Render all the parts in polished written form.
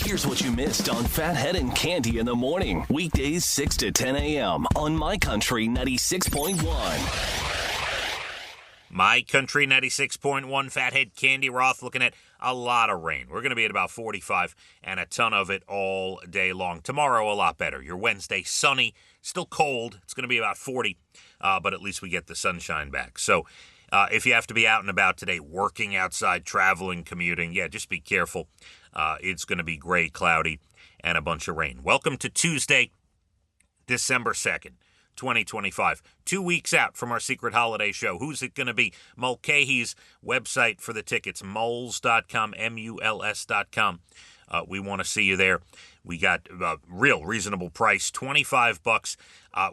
Here's what you missed on Phathead and Cande in the morning. Weekdays 6 to 10 a.m. on My Country 96.1. My Country 96.1, Phathead, Cande Roth, looking at a lot of rain. We're going to be at about 45 and a ton of it all day long. Tomorrow, a lot better. Your Wednesday, sunny, still cold. It's going to be about 40, but at least we get the sunshine back. So if you have to be out and about today, working outside, traveling, commuting, just be careful. It's going to be gray, cloudy, and a bunch of rain. Welcome to Tuesday, December 2nd. 2025. 2 weeks out from our secret holiday show. Who's it going to be? Mulcahy's website for the tickets, muls.com, muls.com. We want to see you there. We got a real reasonable price, $25.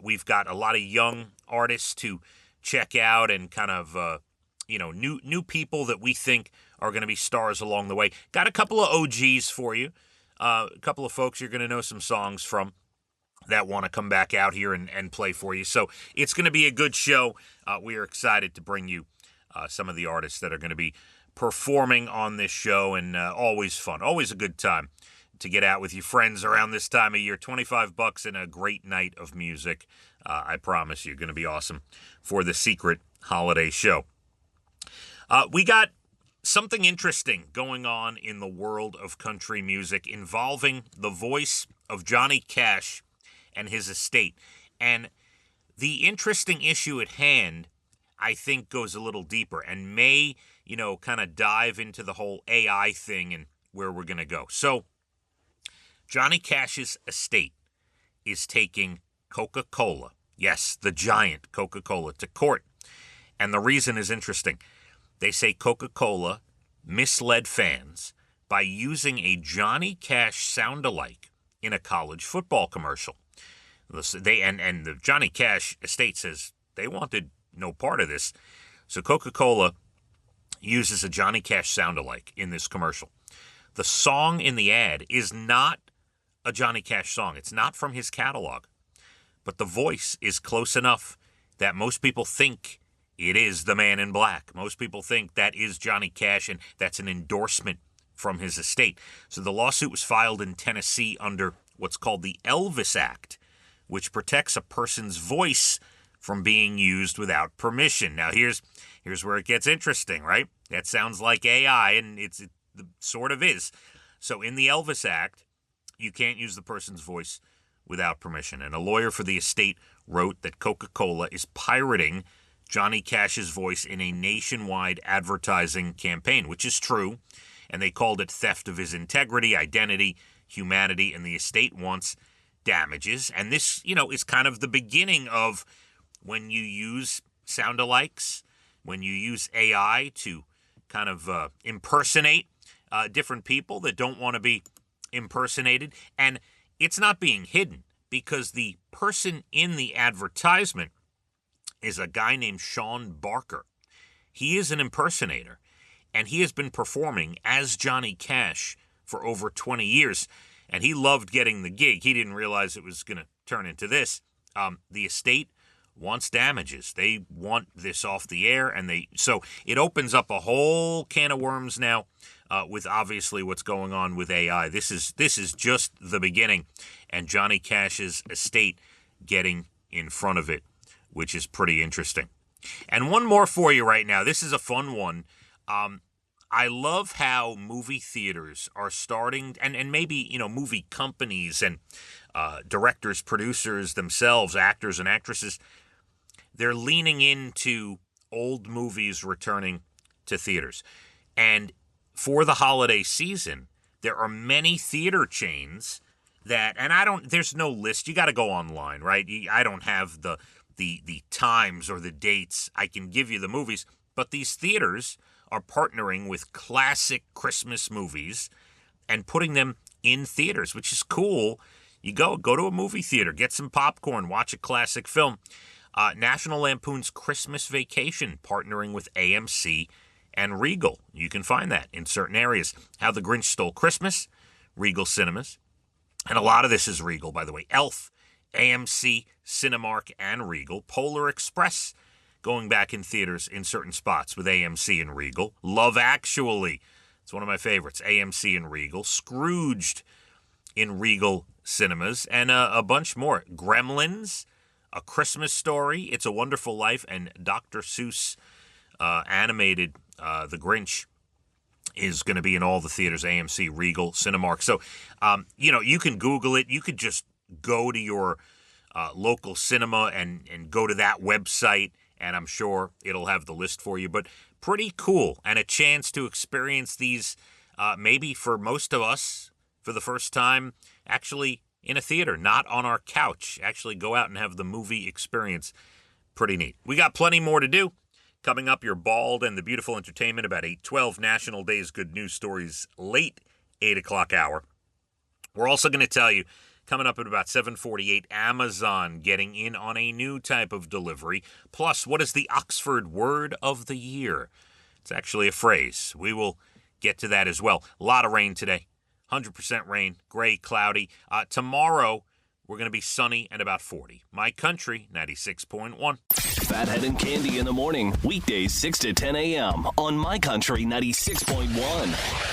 We've got a lot of young artists to check out and kind of, new people that we think are going to be stars along the way. Got a couple of OGs for you. A couple of folks you're going to know some songs from that want to come back out here and play for you. So it's going to be a good show. We are excited to bring you some of the artists that are going to be performing on this show, and always fun, always a good time to get out with your friends around this time of year. $25 and a great night of music. I promise you, going to be awesome for the secret holiday show. We got something interesting going on in the world of country music involving the voice of Johnny Cash and his estate. And the interesting issue at hand, I think, goes a little deeper and may, kind of dive into the whole AI thing and where we're going to go. So, Johnny Cash's estate is taking Coca-Cola, yes, the giant Coca-Cola, to court. And the reason is interesting. They say Coca-Cola misled fans by using a Johnny Cash sound-alike in a college football commercial. And the Johnny Cash estate says they wanted no part of this. So Coca-Cola uses a Johnny Cash sound-alike in this commercial. The song in the ad is not a Johnny Cash song. It's not from his catalog. But the voice is close enough that most people think it is the Man in Black. Most people think that is Johnny Cash, and that's an endorsement from his estate. So the lawsuit was filed in Tennessee under what's called the Elvis Act, which protects a person's voice from being used without permission. Now, here's where it gets interesting, right? That sounds like AI, and it sort of is. So in the Elvis Act, you can't use the person's voice without permission. And a lawyer for the estate wrote that Coca-Cola is pirating Johnny Cash's voice in a nationwide advertising campaign, which is true. And they called it theft of his integrity, identity, humanity, and the estate wants damages. And this, is kind of the beginning of when you use sound-alikes, when you use AI to kind of impersonate different people that don't want to be impersonated. And it's not being hidden because the person in the advertisement is a guy named Sean Barker. He is an impersonator, and he has been performing as Johnny Cash for over 20 years. And he loved getting the gig. He didn't realize it was going to turn into this. The estate wants damages. They want this off the air, and so it opens up a whole can of worms now with obviously what's going on with AI. This is just the beginning, and Johnny Cash's estate getting in front of it, which is pretty interesting. And one more for you right now. This is a fun one. I love how movie theaters are starting, and maybe, movie companies and directors, producers themselves, actors and actresses, they're leaning into old movies returning to theaters. And for the holiday season, there are many theater chains that, and there's no list. You got to go online, right? I don't have the times or the dates. I can give you the movies, but these theaters are partnering with classic Christmas movies and putting them in theaters, which is cool. You go to a movie theater, get some popcorn, watch a classic film. National Lampoon's Christmas Vacation partnering with AMC and Regal. You can find that in certain areas. How the Grinch Stole Christmas, Regal Cinemas. And a lot of this is Regal, by the way. Elf, AMC, Cinemark, and Regal. Polar Express going back in theaters in certain spots with AMC and Regal. Love Actually It's one of my favorites. AMC and Regal. Scrooged in Regal Cinemas. And a bunch more. Gremlins, A Christmas Story, It's a Wonderful Life, and Dr. Seuss animated The Grinch is going to be in all the theaters, AMC, Regal, Cinemark. So, you can Google it. You could just go to your local cinema and go to that website, and I'm sure it'll have the list for you. But pretty cool, and a chance to experience these, maybe for most of us, for the first time, actually in a theater, not on our couch. Actually go out and have the movie experience. Pretty neat. We got plenty more to do. Coming up, your Bald and the Beautiful Entertainment, about 8:12, National Days Good News Stories, late 8 o'clock hour. We're also going to tell you, coming up at about 7:48, Amazon getting in on a new type of delivery. Plus, what is the Oxford Word of the Year? It's actually a phrase. We will get to that as well. A lot of rain today. 100% rain, gray, cloudy. Tomorrow, we're going to be sunny and about 40. My Country, 96.1. Phathead and Cande in the morning. Weekdays 6 to 10 a.m. on My Country 96.1.